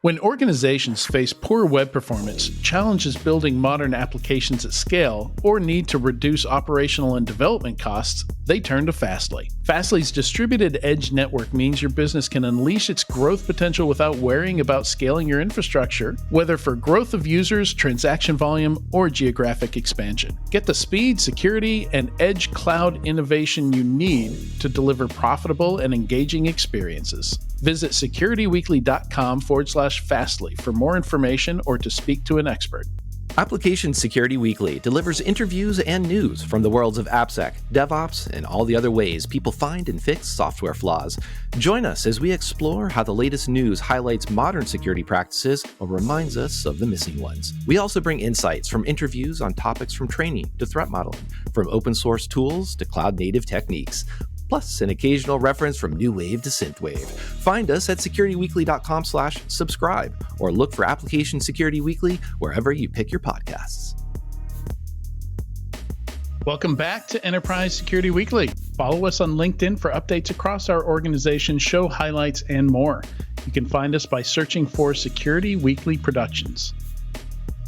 When organizations face poor web performance, challenges building modern applications at scale, or need to reduce operational and development costs, they turn to Fastly. Fastly's distributed edge network means your business can unleash its growth potential without worrying about scaling your infrastructure, whether for growth of users, transaction volume, or geographic expansion. Get the speed, security, and edge cloud innovation you need to deliver profitable and engaging experiences. Visit securityweekly.com/Fastly for more information or to speak to an expert. Application Security Weekly delivers interviews and news from the worlds of AppSec, DevOps, and all the other ways people find and fix software flaws. Join us as we explore how the latest news highlights modern security practices or reminds us of the missing ones. We also bring insights from interviews on topics from training to threat modeling, from open source tools to cloud-native techniques, plus an occasional reference from new wave to synthwave. Find us at securityweekly.com/subscribe or look for Application Security Weekly wherever you pick your podcasts. Welcome back to Enterprise Security Weekly. Follow us on LinkedIn for updates across our organization, show highlights, and more. You can find us by searching for Security Weekly Productions.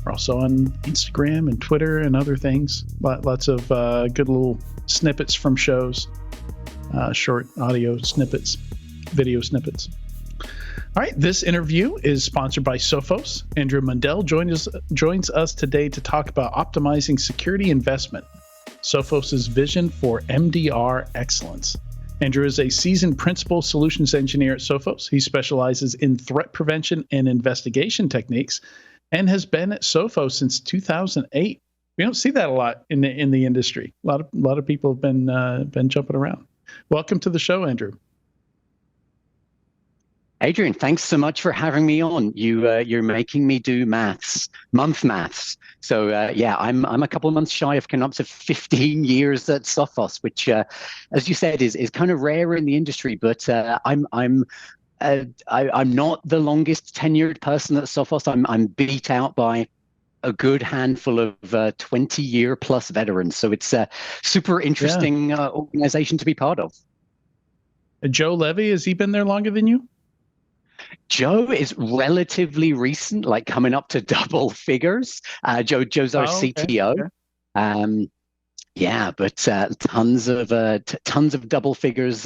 We're also on Instagram and Twitter and other things. Lots of good little snippets from shows. Short audio snippets, video snippets. All right, this interview is sponsored by Sophos. Andrew Mundell joins us today to talk about optimizing security investment, Sophos' vision for MDR excellence. Andrew is a seasoned principal solutions engineer at Sophos. He specializes in threat prevention and investigation techniques and has been at Sophos since 2008. We don't see that a lot in the industry. A lot of people have been jumping around. Welcome to the show, Andrew. Adrian, thanks so much for having me on. You're making me do month maths. So I'm a couple of months shy of coming up to 15 years at Sophos, which, as you said, is kind of rare in the industry. But I'm not the longest tenured person at Sophos. I'm beat out by a good handful of 20-year plus veterans. So it's a super interesting organization to be part of. Joe Levy, has he been there longer than you? Joe is relatively recent, like coming up to double figures. Joe's our CTO. Okay. But tons of double figures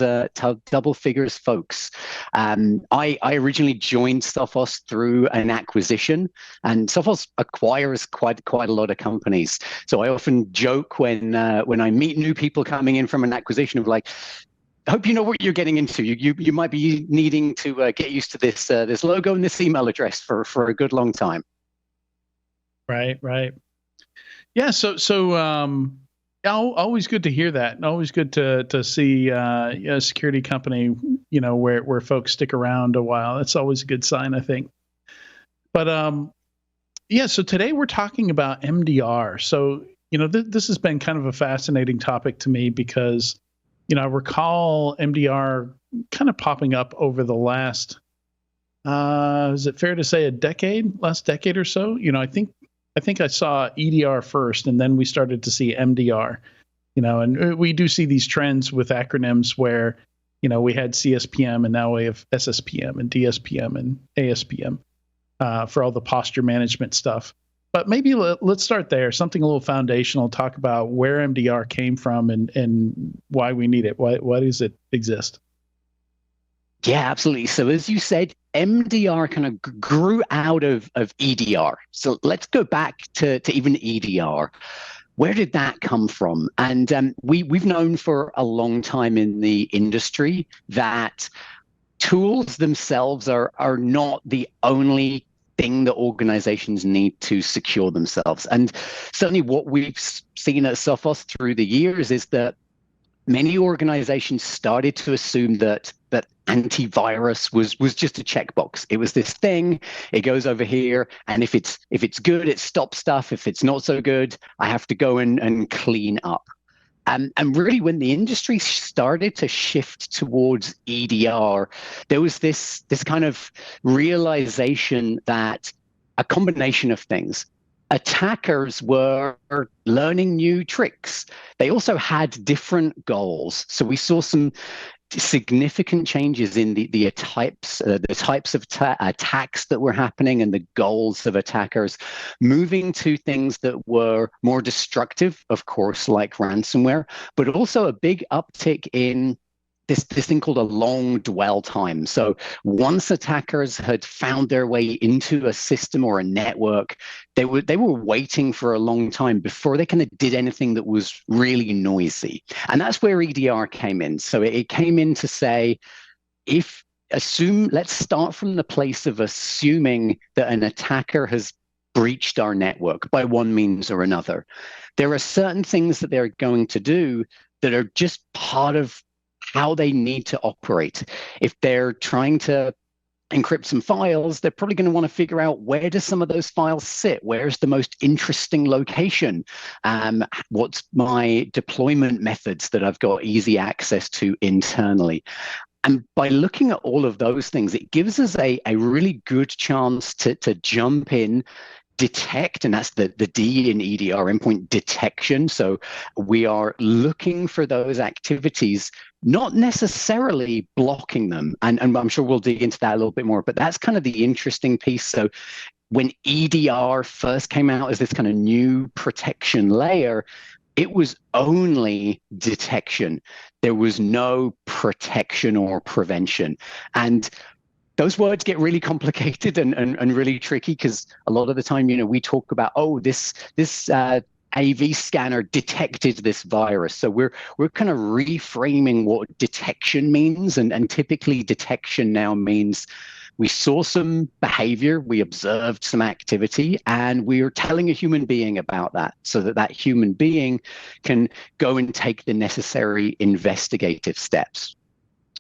folks. I originally joined Sophos through an acquisition, and Sophos acquires quite a lot of companies. So I often joke when I meet new people coming in from an acquisition of like, I hope you know what you're getting into. You might be needing to get used to this logo and this email address for a good long time. Right. Yeah. So. Always good to hear that, and always good to see a security company, where folks stick around a while. That's always a good sign, I think. But so today we're talking about MDR. So this has been kind of a fascinating topic to me because I recall MDR kind of popping up over the last, is it fair to say last decade or so? I think I saw EDR first, and then we started to see MDR, and we do see these trends with acronyms where, we had CSPM and now we have SSPM and DSPM and ASPM for all the posture management stuff. But maybe let's start there, something a little foundational, talk about where MDR came from and why we need it. Why does it exist? Yeah, absolutely. So as you said, MDR kind of grew out of EDR. So let's go back to even EDR. Where did that come from? And we've known for a long time in the industry that tools themselves are not the only thing that organizations need to secure themselves. And certainly what we've seen at Sophos through the years is that many organizations started to assume that antivirus was just a checkbox. It was this thing, it goes over here, and if it's good, it stops stuff. If it's not so good, I have to go and clean up. And really, when the industry started to shift towards EDR, there was this kind of realization that a combination of things. Attackers were learning new tricks. They also had different goals. So we saw some significant changes in the types of attacks that were happening and the goals of attackers, moving to things that were more destructive, of course, like ransomware, but also a big uptick in this thing called a long dwell time. So once attackers had found their way into a system or a network, they were waiting for a long time before they kind of did anything that was really noisy. And that's where EDR came in. So it came in to say, let's start from the place of assuming that an attacker has breached our network by one means or another. There are certain things that they're going to do that are just part of how they need to operate. If they're trying to encrypt some files, they're probably going to want to figure out, where do some of those files sit? Where's the most interesting location? What's my deployment methods that I've got easy access to internally? And by looking at all of those things, it gives us a really good chance to jump in, detect, and that's the D in EDR, endpoint detection. So we are looking for those activities, not necessarily blocking them. And I'm sure we'll dig into that a little bit more, but that's kind of the interesting piece. So when EDR first came out as this kind of new protection layer, it was only detection. There was no protection or prevention. And those words get really complicated and really tricky, because a lot of the time, we talk about, this AV scanner detected this virus. So we're kind of reframing what detection means, and typically detection now means we saw some behavior, we observed some activity, and we are telling a human being about that, so that human being can go and take the necessary investigative steps.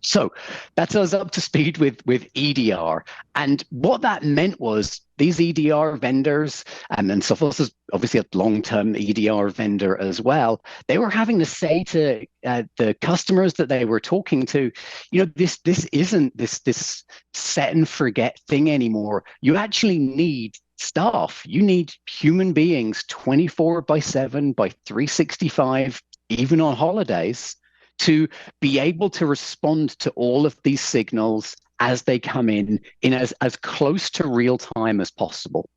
So that's us up to speed with EDR. And what that meant was these EDR vendors, and Sophos is obviously a long-term EDR vendor as well, they were having to say to the customers that they were talking to, this isn't this set and forget thing anymore. You actually need staff. You need human beings 24/7 by 365, even on holidays, to be able to respond to all of these signals as they come in as close to real time as possible.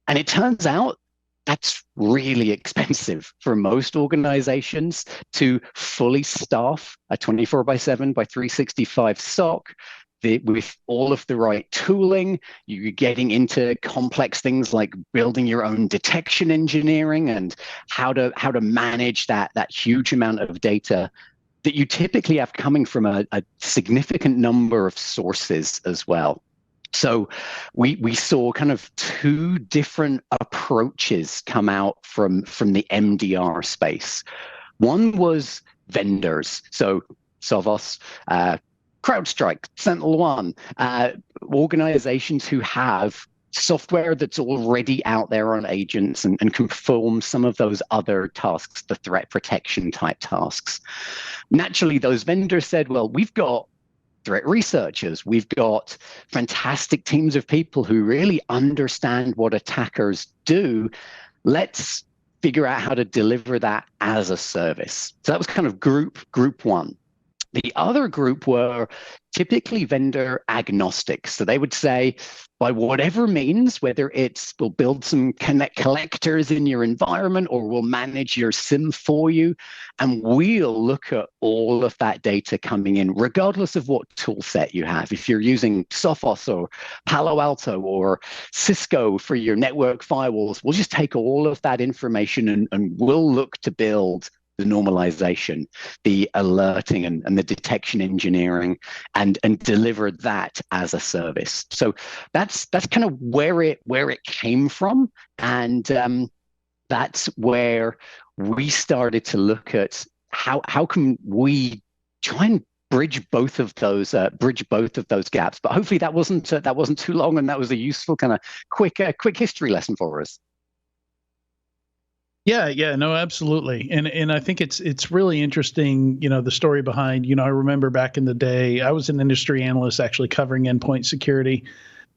And it turns out that's really expensive for most organizations to fully staff a 24/7 by 365 SOC. With all of the right tooling, you're getting into complex things like building your own detection engineering and how to manage that huge amount of data that you typically have coming from a significant number of sources as well. So we saw kind of two different approaches come out from the MDR space. One was vendors, so Sophos, CrowdStrike, SentinelOne, organizations who have software that's already out there on agents and can perform some of those other tasks, the threat protection type tasks. Naturally, those vendors said, well, we've got threat researchers, we've got fantastic teams of people who really understand what attackers do. Let's figure out how to deliver that as a service. So that was kind of group one. The other group were typically vendor agnostic. So they would say, by whatever means, whether it's we'll build some collectors in your environment or we'll manage your SIM for you, and we'll look at all of that data coming in, regardless of what tool set you have. If you're using Sophos or Palo Alto or Cisco for your network firewalls, we'll just take all of that information and we'll look to build the normalization, the alerting and the detection engineering, and deliver that as a service. So that's kind of where it came from, and that's where we started to look at how can we try and bridge both of those gaps. But hopefully that wasn't too long, and that was a useful kind of quick history lesson for us. Yeah, no, absolutely. And I think it's really interesting, the story behind, I remember back in the day, I was an industry analyst actually covering endpoint security.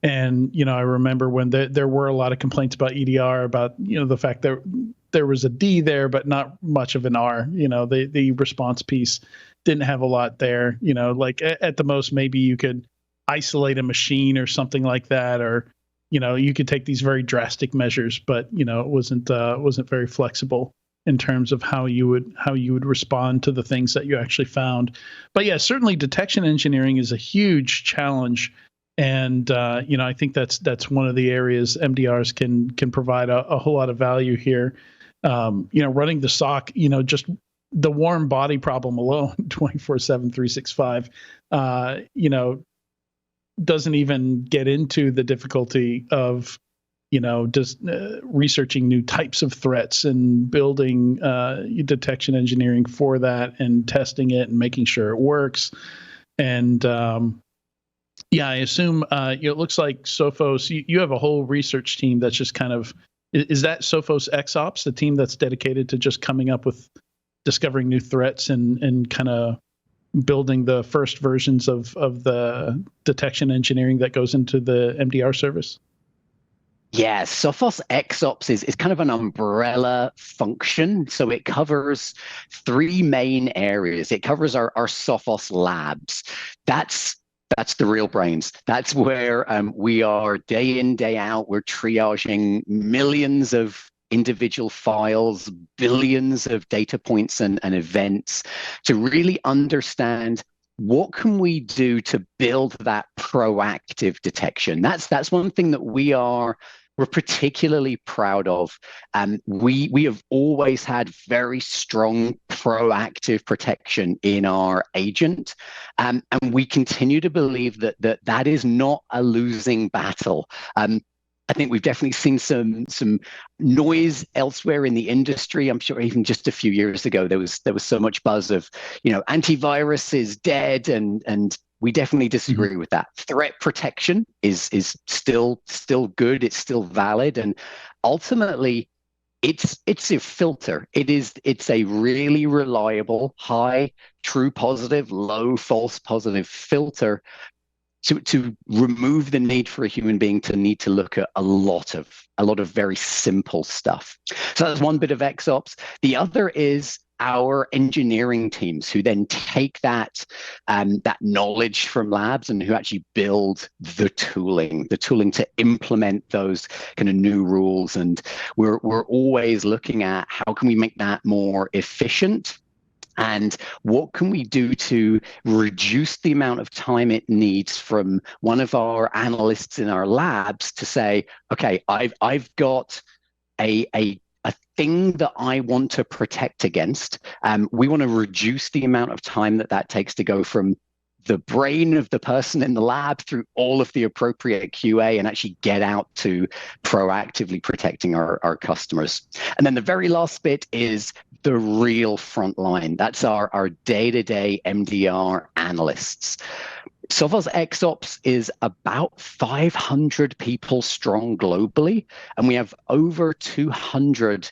And, I remember when there were a lot of complaints about EDR, about, the fact that there was a D there, but not much of an R, the response piece. didn't have a lot there. Like at the most, maybe you could isolate a machine or something like that, or you could take these very drastic measures, but it wasn't very flexible in terms of how you would respond to the things that you actually found. But yeah, certainly detection engineering is a huge challenge, and I think that's one of the areas MDRs can provide a whole lot of value here. Running the SOC, just the warm body problem alone, 24/7, 365, doesn't even get into the difficulty of just researching new types of threats and building detection engineering for that and testing it and making sure it works. And I assume it looks like Sophos, you have a whole research team that's just kind of, is that Sophos XOps, the team that's dedicated to just coming up with discovering new threats and kind of building the first versions of the detection engineering that goes into the MDR service? Yeah, Sophos XOps is kind of an umbrella function. So it covers three main areas. It covers our Sophos labs. That's the real brains. That's where we are day in, day out. We're triaging millions of individual files, billions of data points and events to really understand what can we do to build that proactive detection. That's one thing that we're particularly proud of. We have always had very strong proactive protection in our agent, and we continue to believe that is not a losing battle. I think we've definitely seen some noise elsewhere in the industry. I'm sure even just a few years ago there was so much buzz of antivirus is dead, and we definitely disagree with that. Threat protection is still good. It's still valid, and ultimately, it's a filter. It's a really reliable, high true positive, low false positive filter to remove the need for a human being to need to look at a lot of very simple stuff. So that's one bit of XOps. The other is our engineering teams, who then take that knowledge from labs and who actually build the tooling to implement those kind of new rules. And we're always looking at how can we make that more efficient, and what can we do to reduce the amount of time it needs from one of our analysts in our labs to say, okay, I've got a thing that I want to protect against. We want to reduce the amount of time that takes to go from the brain of the person in the lab through all of the appropriate QA and actually get out to proactively protecting our customers. And then the very last bit is the real front line. That's our day-to-day MDR analysts. Sophos XOps is about 500 people strong globally, and we have over 200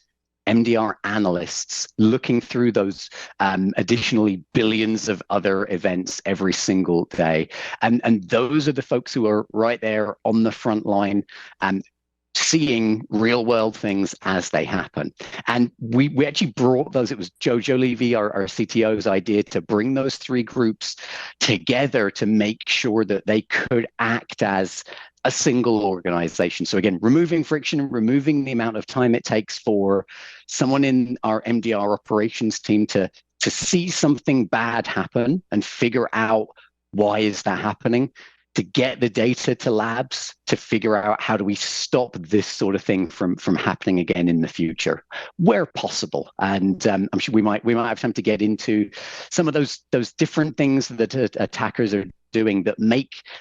MDR analysts looking through those additionally billions of other events every single day. And those are the folks who are right there on the front line and seeing real world things as they happen. And we actually brought those, it was Joe Levy, our CTO's idea to bring those three groups together to make sure that they could act as a single organization. So again, removing friction, removing the amount of time it takes for someone in our MDR operations team to see something bad happen and figure out why is that happening, to get the data to labs to figure out how do we stop this sort of thing from happening again in the future where possible. And I'm sure we might have time to get into some of those different things that attackers are doing that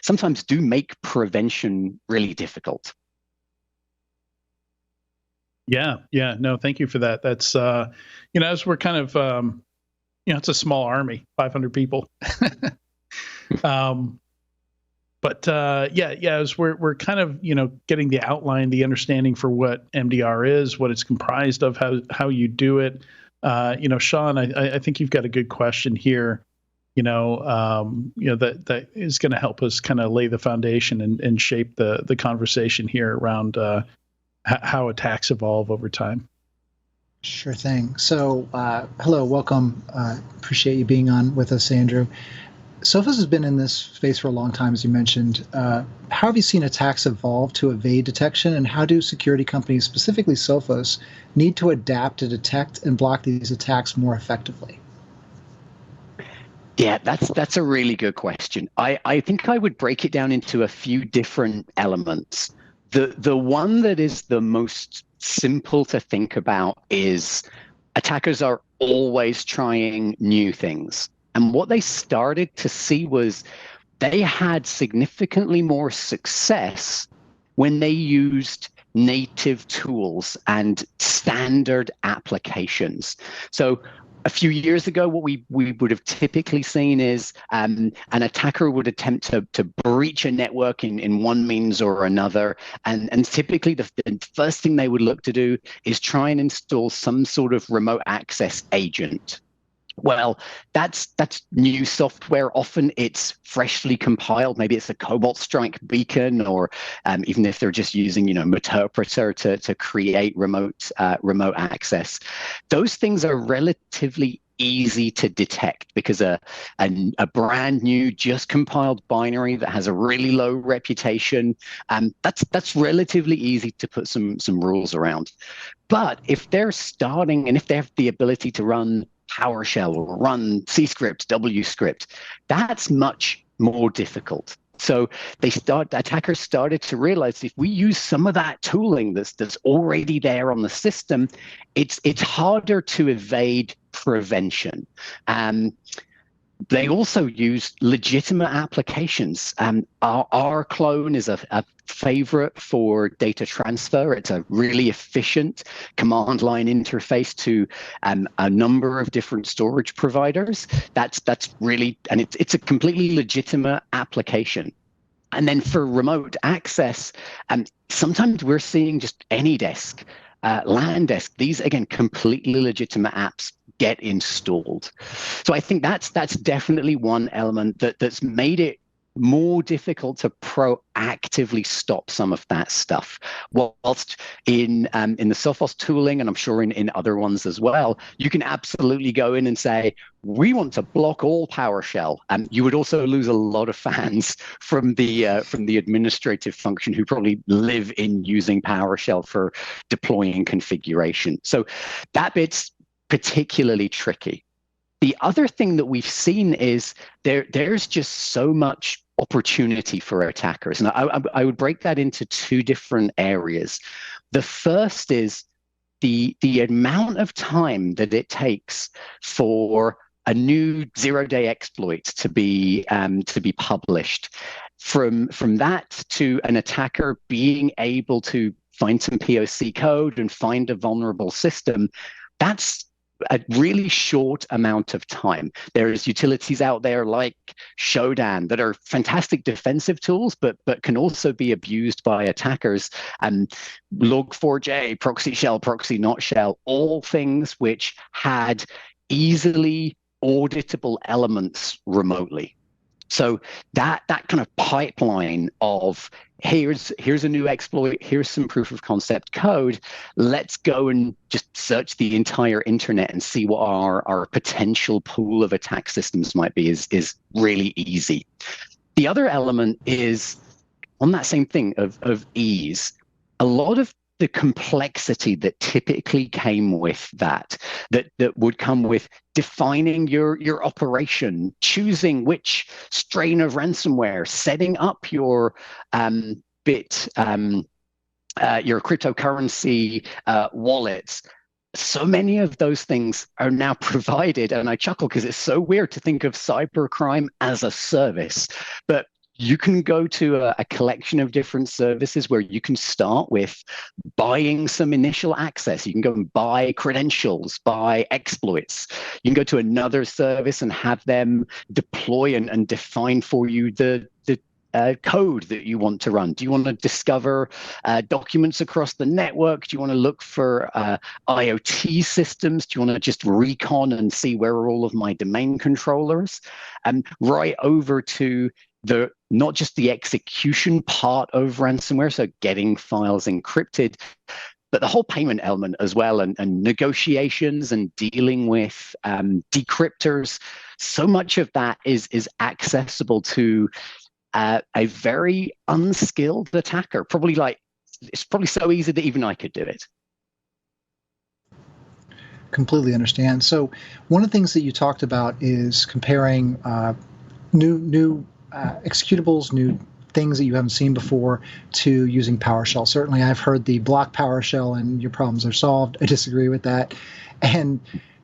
sometimes make prevention really difficult. Yeah. No, thank you for that. That's as we're kind of it's a small army, 500 people. But as we're kind of getting the outline, the understanding for what MDR is, what it's comprised of, how you do it. Sean, I think you've got a good question here. That is going to help us kind of lay the foundation and shape the conversation here around how attacks evolve over time. Sure thing. So, hello, welcome. Appreciate you being on with us, Andrew. Sophos has been in this space for a long time, as you mentioned. How have you seen attacks evolve to evade detection, and how do security companies, specifically Sophos, need to adapt to detect and block these attacks more effectively? Yeah, that's a really good question. I think I would break it down into a few different elements. The one that is the most simple to think about is attackers are always trying new things. And what they started to see was they had significantly more success when they used native tools and standard applications. So a few years ago, what we would have typically seen is an attacker would attempt to breach a network in one means or another. And typically, the first thing they would look to do is try and install some sort of remote access agent. Well, that's new software. Often it's freshly compiled. Maybe it's a Cobalt Strike beacon, or even if they're just using, Meterpreter to create remote access. Those things are relatively easy to detect because a brand new, just compiled binary that has a really low reputation, that's relatively easy to put some rules around. But if they're starting and if they have the ability to run PowerShell or run C script, W script, that's much more difficult. So attackers started to realize if we use some of that tooling that's already there on the system, it's harder to evade prevention. They also use legitimate applications. Our clone is a favorite for data transfer. It's a really efficient command line interface to a number of different storage providers. That's really, and it's a completely legitimate application. And then for remote access, sometimes we're seeing just AnyDesk, LANDesk. These, again, completely legitimate apps get installed. So I think that's definitely one element that's made it more difficult to proactively stop some of that stuff. Whilst in the Sophos tooling, and I'm sure in other ones as well, you can absolutely go in and say, we want to block all PowerShell. And you would also lose a lot of fans from the administrative function who probably live in using PowerShell for deploying configuration. So that bit's particularly tricky. The other thing that we've seen is there's just so much opportunity for attackers. And I would break that into two different areas. The first is the amount of time that it takes for a new zero-day exploit to be published. From that to an attacker being able to find some POC code and find a vulnerable system, that's a really short amount of time. There's utilities out there like Shodan that are fantastic defensive tools, but can also be abused by attackers. Log4j, proxy shell, proxy not shell, all things which had easily auditable elements remotely. So that kind of pipeline of here's a new exploit, here's some proof of concept code, let's go and just search the entire internet and see what our potential pool of attack systems might be is really easy. The other element is on that same thing of ease. A lot of the complexity that typically came with that would come with defining your operation, choosing which strain of ransomware, setting up your your cryptocurrency wallets. So many of those things are now provided, and I chuckle because it's so weird to think of cybercrime as a service, but you can go to a collection of different services where you can start with buying some initial access. You can go and buy credentials, buy exploits. You can go to another service and have them deploy and define for you the code that you want to run. Do you want to discover documents across the network? Do you want to look for IoT systems? Do you want to just recon and see where are all of my domain controllers? Right over to not just the execution part of ransomware, so getting files encrypted, But the whole payment element as well, and negotiations and dealing with decryptors, so much of that is accessible to a very unskilled attacker. It's probably so easy that even I could do it. Completely understand. So one of the things that you talked about is comparing new executables, new things that you haven't seen before, to using PowerShell. Certainly, I've heard the block PowerShell and your problems are solved. I disagree with that. And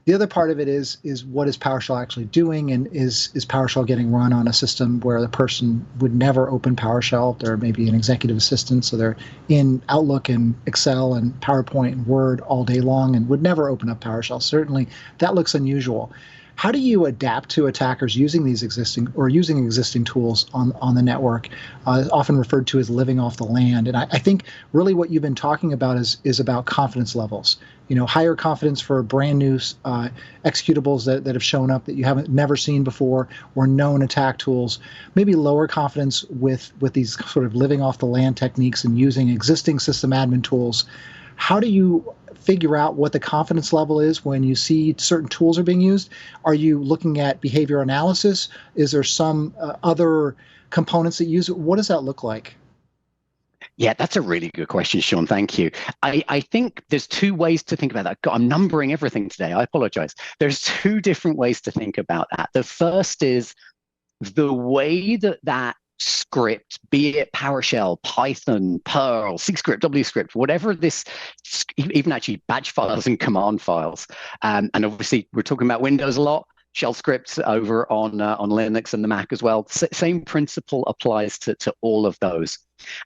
the other part of it is what is PowerShell actually doing, and is PowerShell getting run on a system where the person would never open PowerShell? They're maybe an executive assistant, so they're in Outlook and Excel and PowerPoint and Word all day long and would never open up PowerShell. Certainly, that looks unusual. How do you adapt to attackers using existing tools on the network, often referred to as living off the land? And I think really what you've been talking about is about confidence levels. Higher confidence for brand new executables that have shown up that you haven't never seen before, or known attack tools. Maybe lower confidence with these sort of living off the land techniques and using existing system admin tools. How do you figure out what the confidence level is when you see certain tools are being used? Are you looking at behavior analysis? Is there some other components that use it? What does that look like? Yeah, that's a really good question, Sean. Thank you. I think there's two ways to think about that. God, I'm numbering everything today. I apologize. There's two different ways to think about that. The first is the way that script, be it PowerShell, Python, Perl, C script, W script, whatever this, even actually batch files and command files. And obviously, we're talking about Windows a lot. Shell scripts over on Linux and the Mac as well. Same principle applies to all of those.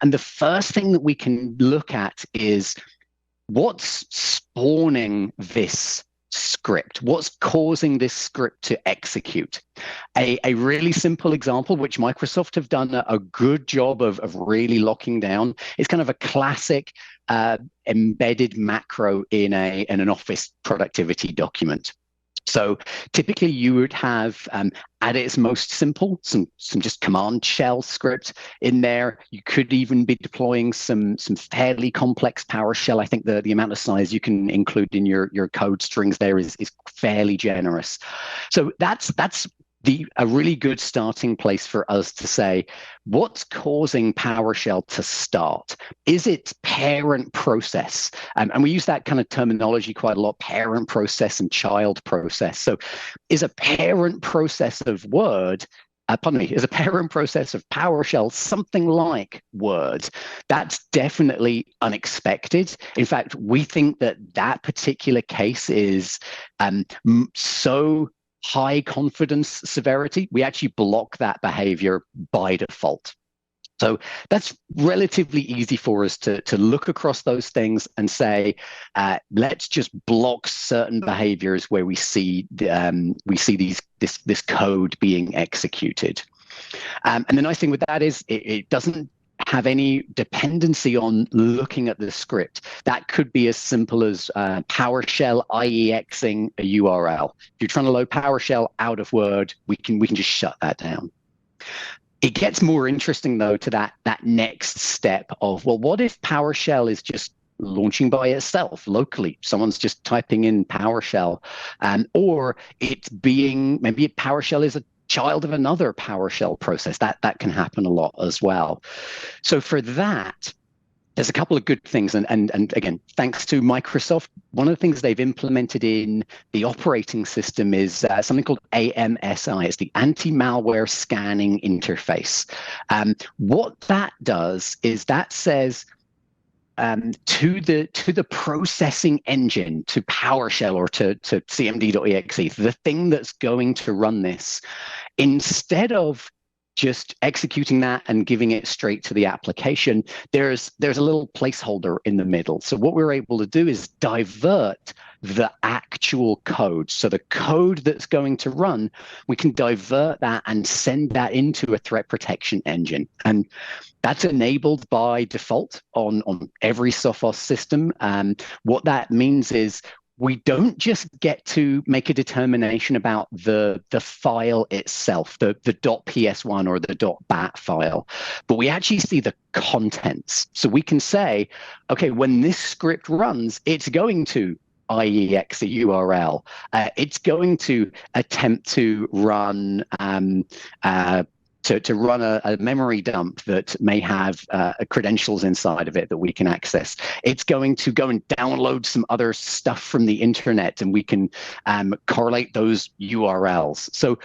And the first thing that we can look at is what's spawning this script, what's causing this script to execute. A really simple example, which Microsoft have done a good job of really locking down, is kind of a classic embedded macro in an Office productivity document. So typically you would have, at its most simple, some just command shell script in there. You could even be deploying some fairly complex PowerShell. I think the amount of size you can include in your code strings there is fairly generous. So that's a really good starting place for us to say, what's causing PowerShell to start? Is it parent process? And we use that kind of terminology quite a lot, parent process and child process. So is a parent process of Word, is a parent process of PowerShell something like Word? That's definitely unexpected. In fact, we think that particular case is so high confidence severity, we actually block that behavior by default. So that's relatively easy for us to look across those things and say, let's just block certain behaviors where we see this code being executed. And the nice thing with that is it doesn't have any dependency on looking at the script. That could be as simple as PowerShell IEXing a URL. If you're trying to load PowerShell out of Word, we can just shut that down. It gets more interesting though to that next step of, well, what if PowerShell is just launching by itself locally? Someone's just typing in PowerShell, or it's maybe PowerShell is a child of another PowerShell process. That can happen a lot as well. So for that, there's a couple of good things. And again, thanks to Microsoft, one of the things they've implemented in the operating system is something called AMSI. It's the anti-malware scanning interface. What that does is that says, to the processing engine, to PowerShell or to cmd.exe, the thing that's going to run this, instead of just executing that and giving it straight to the application, there's a little placeholder in the middle. So what we're able to do is divert the actual code. So the code that's going to run, we can divert that and send that into a threat protection engine. And that's enabled by default on every Sophos system. What that means is we don't just get to make a determination about the file itself, the .ps1 or the .bat file, but we actually see the contents. So we can say, okay, when this script runs, it's going to IEX a URL. It's going to attempt to run to run a memory dump that may have credentials inside of it that we can access. It's going to go and download some other stuff from the internet, and we can correlate those URLs. So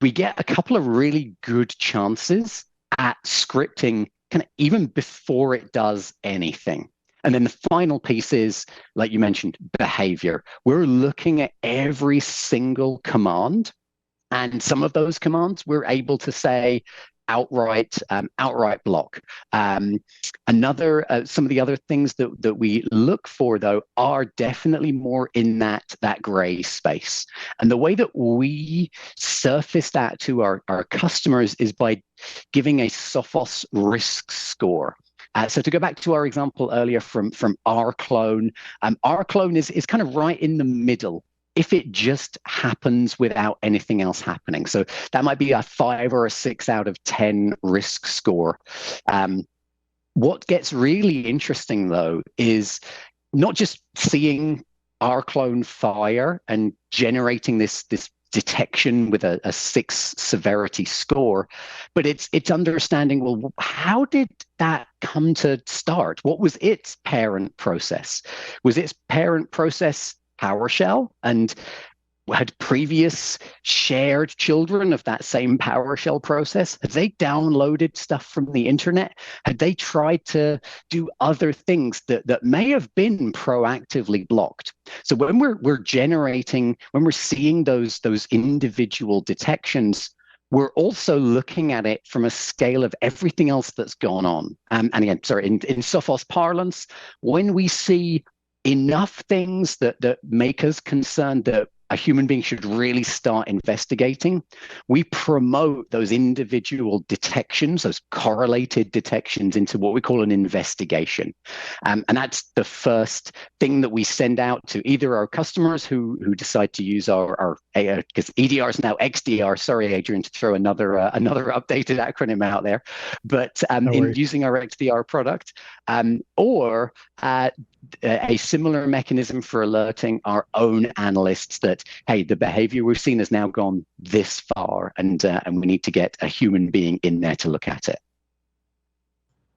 we get a couple of really good chances at scripting kind of even before it does anything. And then the final piece is, like you mentioned, behavior. We're looking at every single command. And some of those commands we're able to say outright block. Some of the other things that we look for, though, are definitely more in that gray space. And the way that we surface that to our customers is by giving a Sophos risk score. So to go back to our example earlier from our clone is kind of right in the middle if it just happens without anything else happening. So that might be a 5 or a 6 out of 10 risk score. What gets really interesting, though, is not just seeing our clone fire and generating this detection with a 6 severity score, but it's understanding, well, how did that come to start? What was its parent process? Was its parent process PowerShell, and had previous shared children of that same PowerShell process? Had they downloaded stuff from the internet? Had they tried to do other things that may have been proactively blocked? So when we're seeing those individual detections, we're also looking at it from a scale of everything else that's gone on. And again, sorry, in Sophos parlance, when we see enough things that make us concerned that a human being should really start investigating, we promote those individual detections, those correlated detections, into what we call an investigation. And that's the first thing that we send out to either our customers who decide to use our because EDR is now XDR. Sorry, Adrian, to throw another updated acronym out there, but in using our XDR product, or a similar mechanism for alerting our own analysts that, hey, the behavior we've seen has now gone this far, and we need to get a human being in there to look at it.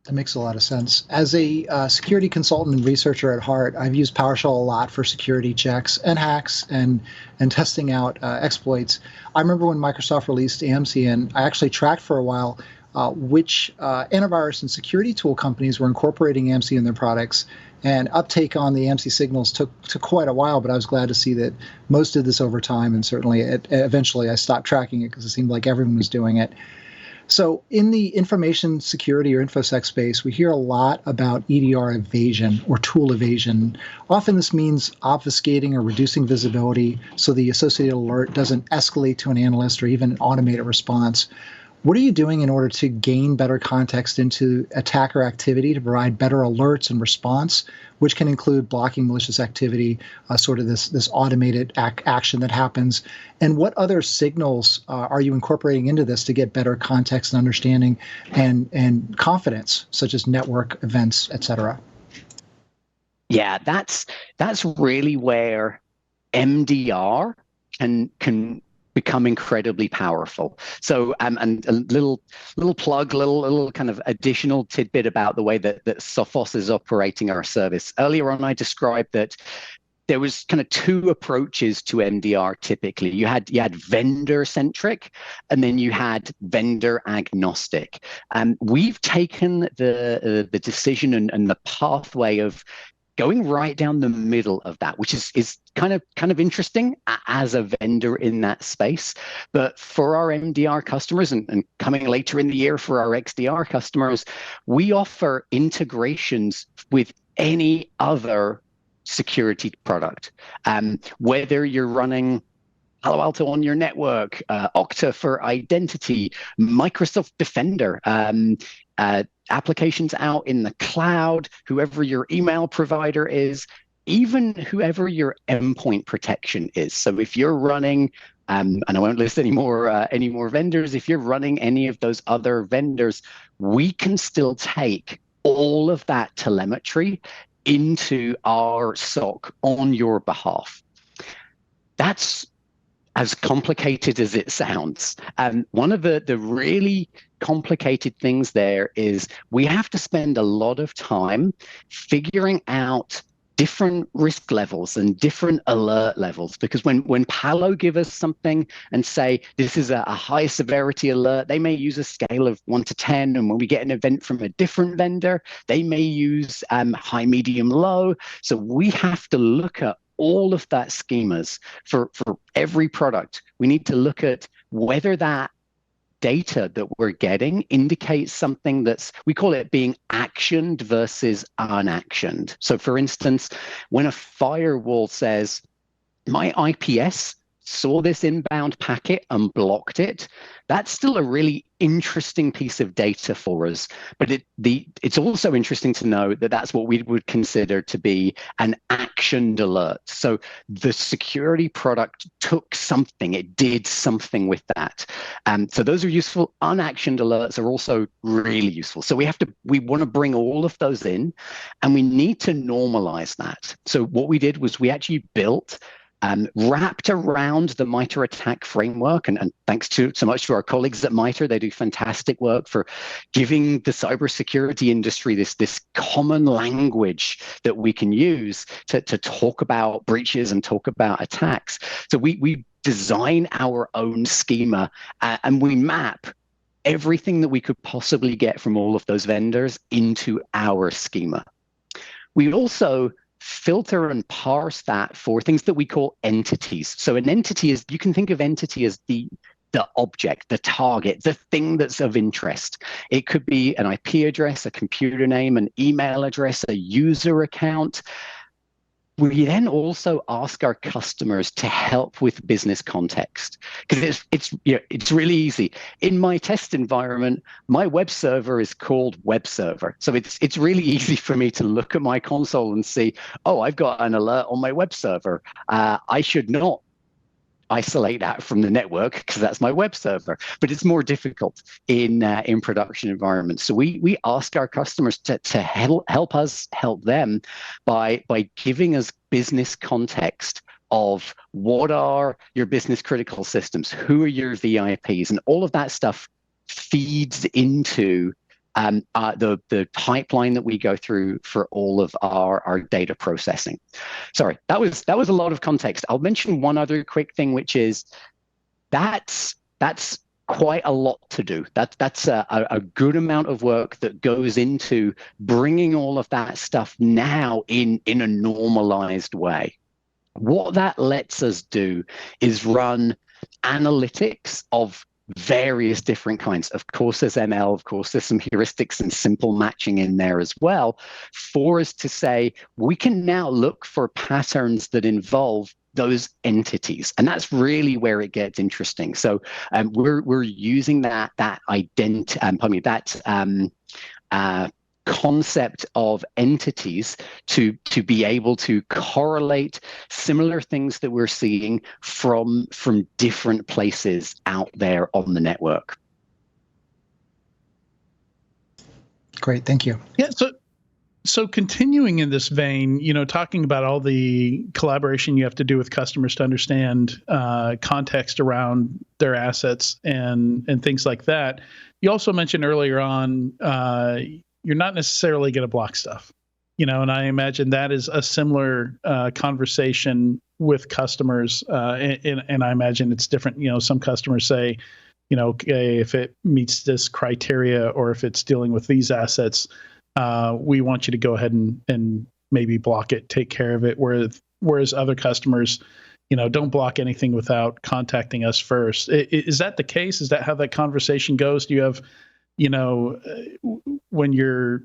That makes a lot of sense. As a security consultant and researcher at heart, I've used PowerShell a lot for security checks and hacks and testing out exploits. I remember when Microsoft released Amsi, and I actually tracked for a while which antivirus and security tool companies were incorporating Amsi in their products. And uptake on the Amsi signals took quite a while, but I was glad to see that most did this over time, and certainly eventually I stopped tracking it because it seemed like everyone was doing it. So in the information security or InfoSec space, we hear a lot about EDR evasion or tool evasion. Often this means obfuscating or reducing visibility so the associated alert doesn't escalate to an analyst or even automate a response. What are you doing in order to gain better context into attacker activity to provide better alerts and response, which can include blocking malicious activity, sort of this automated action that happens? And what other signals are you incorporating into this to get better context and understanding and confidence, such as network events, et cetera? Yeah, that's really where MDR can become incredibly powerful. So, and a little plug, little kind of additional tidbit about the way that Sophos is operating our service. Earlier on, I described that there was kind of 2 approaches to MDR typically. You had vendor centric, and then you had vendor agnostic. We've taken the decision and the pathway of going right down the middle of that, which is kind of interesting as a vendor in that space. But for our MDR customers and coming later in the year for our XDR customers, we offer integrations with any other security product. Whether you're running Palo Alto on your network, Okta for identity, Microsoft Defender, applications out in the cloud, whoever your email provider is, even whoever your endpoint protection is. So if you're running, and I won't list any more vendors, if you're running any of those other vendors, we can still take all of that telemetry into our SOC on your behalf. That's as complicated as it sounds. And one of the really complicated things there is we have to spend a lot of time figuring out different risk levels and different alert levels, because when Palo give us something and say this is a high severity alert, they may use a scale of 1 to 10, and when we get an event from a different vendor, they may use high, medium, low. So we have to look at all of that schemas for every product. We need to look at whether that data that we're getting indicates something we call it being actioned versus unactioned. So for instance, when a firewall says, my IPS saw this inbound packet and blocked it, that's still a really interesting piece of data for us. But it's also interesting to know that that's what we would consider to be an actioned alert. So the security product took something, it did something with that. So those are useful. Unactioned alerts are also really useful. So we want to bring all of those in, and we need to normalize that. So what we did was we actually built wrapped around the MITRE ATT&CK framework, and thanks so much to our colleagues at MITRE. They do fantastic work for giving the cybersecurity industry this common language that we can use to talk about breaches and talk about attacks. So we design our own schema, and we map everything that we could possibly get from all of those vendors into our schema. We also filter and parse that for things that we call entities. So an entity is, you can think of entity as the object, the target, the thing that's of interest. It could be an IP address, a computer name, an email address, a user account. We then also ask our customers to help with business context, because it's really easy. In my test environment, my web server is called web server. So it's really easy for me to look at my console and see, oh, I've got an alert on my web server. I should not isolate that from the network because that's my web server. But it's more difficult in production environments. So we ask our customers to help us help them by giving us business context of what are your business critical systems, who are your VIPs, and all of that stuff feeds into the pipeline that we go through for all of our data processing. Sorry, that was a lot of context. I'll mention one other quick thing, which is that's quite a lot to do. That's a good amount of work that goes into bringing all of that stuff now in a normalized way. What that lets us do is run analytics of various different kinds. Of course, there's ML, of course, there's some heuristics and simple matching in there as well, for us to say, we can now look for patterns that involve those entities. And that's really where it gets interesting. So we're using that concept of entities to be able to correlate similar things that we're seeing from different places out there on the network. Great, thank you. Yeah, so continuing in this vein, talking about all the collaboration you have to do with customers to understand context around their assets and things like that. You also mentioned earlier on you're not necessarily going to block stuff, and I imagine that is a similar conversation with customers. And I imagine it's different. Some customers say, okay, if it meets this criteria or if it's dealing with these assets, we want you to go ahead and maybe block it, take care of it. Whereas other customers, don't block anything without contacting us first. Is that the case? Is that how that conversation goes? Do you have, when you're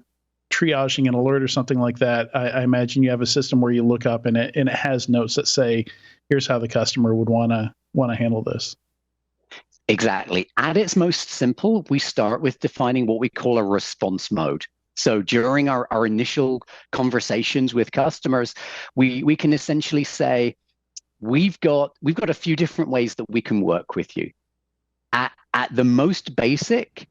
triaging an alert or something like that, I imagine you have a system where you look up and it has notes that say, here's how the customer would want to handle this. Exactly. At its most simple, we start with defining what we call a response mode. So during our initial conversations with customers, we can essentially say, we've got a few different ways that we can work with you. At the most basic,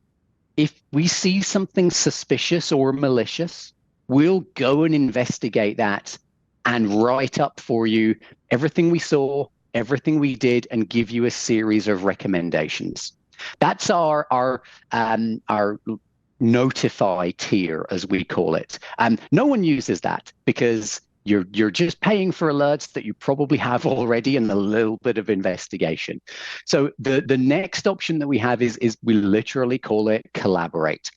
if we see something suspicious or malicious, we'll go and investigate that and write up for you everything we saw, everything we did, and give you a series of recommendations. That's our notify tier, as we call it. No one uses that because you're just paying for alerts that you probably have already and a little bit of investigation. So the next option that we have is we literally call it collaborate.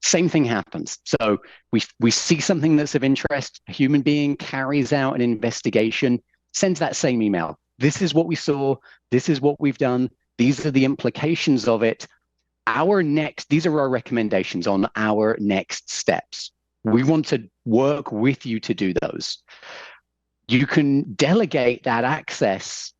Same thing happens. So we see something that's of interest, a human being carries out an investigation, sends that same email. This is what we saw, this is what we've done, these are the implications of it. These are our recommendations on our next steps. We want to work with you to do those. You can delegate that access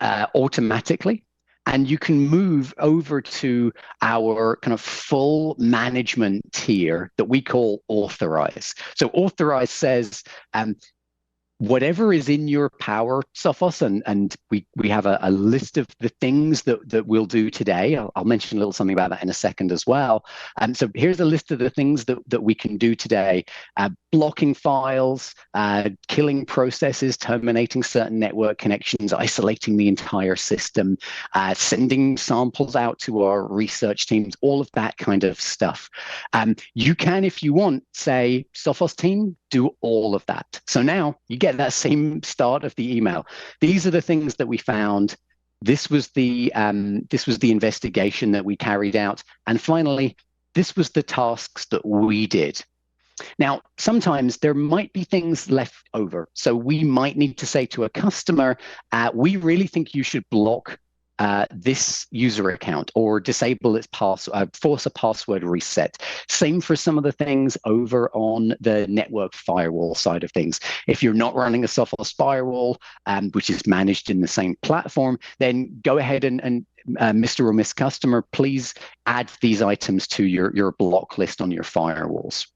automatically, and you can move over to our kind of full management tier that we call authorize. So authorize says, whatever is in your power, Sophos, and we have a list of the things that we'll do today. I'll mention a little something about that in a second as well. So here's a list of the things that we can do today. Blocking files, killing processes, terminating certain network connections, isolating the entire system, sending samples out to our research teams, all of that kind of stuff. You can, if you want, say, Sophos team, do all of that. So now you get that same start of the email. These are the things that we found. This was the investigation that we carried out. And finally, this was the tasks that we did. Now, sometimes there might be things left over. So we might need to say to a customer, we really think you should block this user account or disable its force a password reset. Same for some of the things over on the network firewall side of things. If you're not running a Sophos firewall, which is managed in the same platform, then go ahead and Mr. or Miss Customer, please add these items to your block list on your firewalls.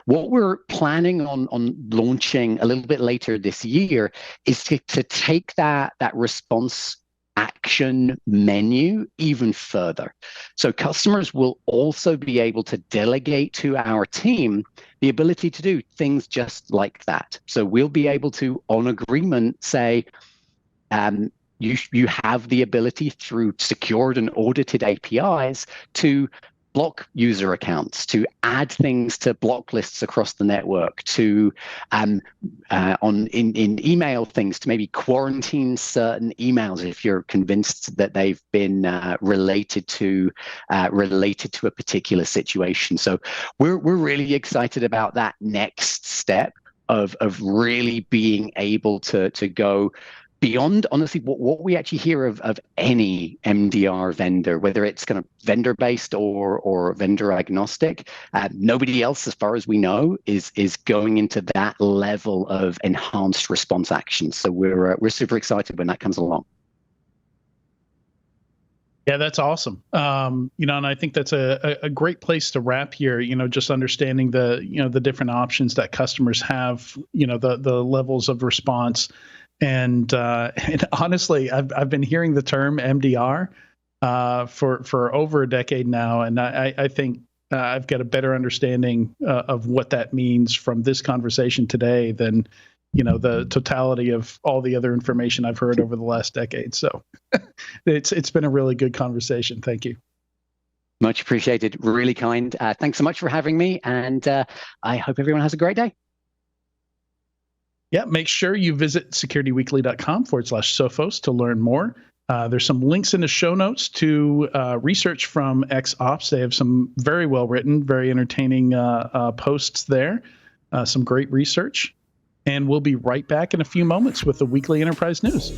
What we're planning on launching a little bit later this year is to take that response action menu even further. So customers will also be able to delegate to our team the ability to do things just like that. So we'll be able to, on agreement, say, you have the ability through secured and audited APIs to block user accounts, to add things to block lists across the network, to in email things, to maybe quarantine certain emails if you're convinced that they've been related to a particular situation. So we're really excited about that next step of really being able to go beyond, honestly, what we actually hear of any MDR vendor, whether it's kind of vendor-based or vendor agnostic, nobody else, as far as we know, is going into that level of enhanced response action. So we're super excited when that comes along. Yeah, that's awesome. And I think that's a great place to wrap here. Just understanding the different options that customers have. The levels of response. And honestly, I've been hearing the term MDR for over a decade now, and I think I've got a better understanding of what that means from this conversation today than the totality of all the other information I've heard over the last decade. So it's been a really good conversation. Thank you. Much appreciated. Really kind. Thanks so much for having me, and I hope everyone has a great day. Yeah, make sure you visit securityweekly.com/Sophos to learn more. There's some links in the show notes to research from XOps. They have some very well written, very entertaining posts there, some great research. And we'll be right back in a few moments with the weekly enterprise news.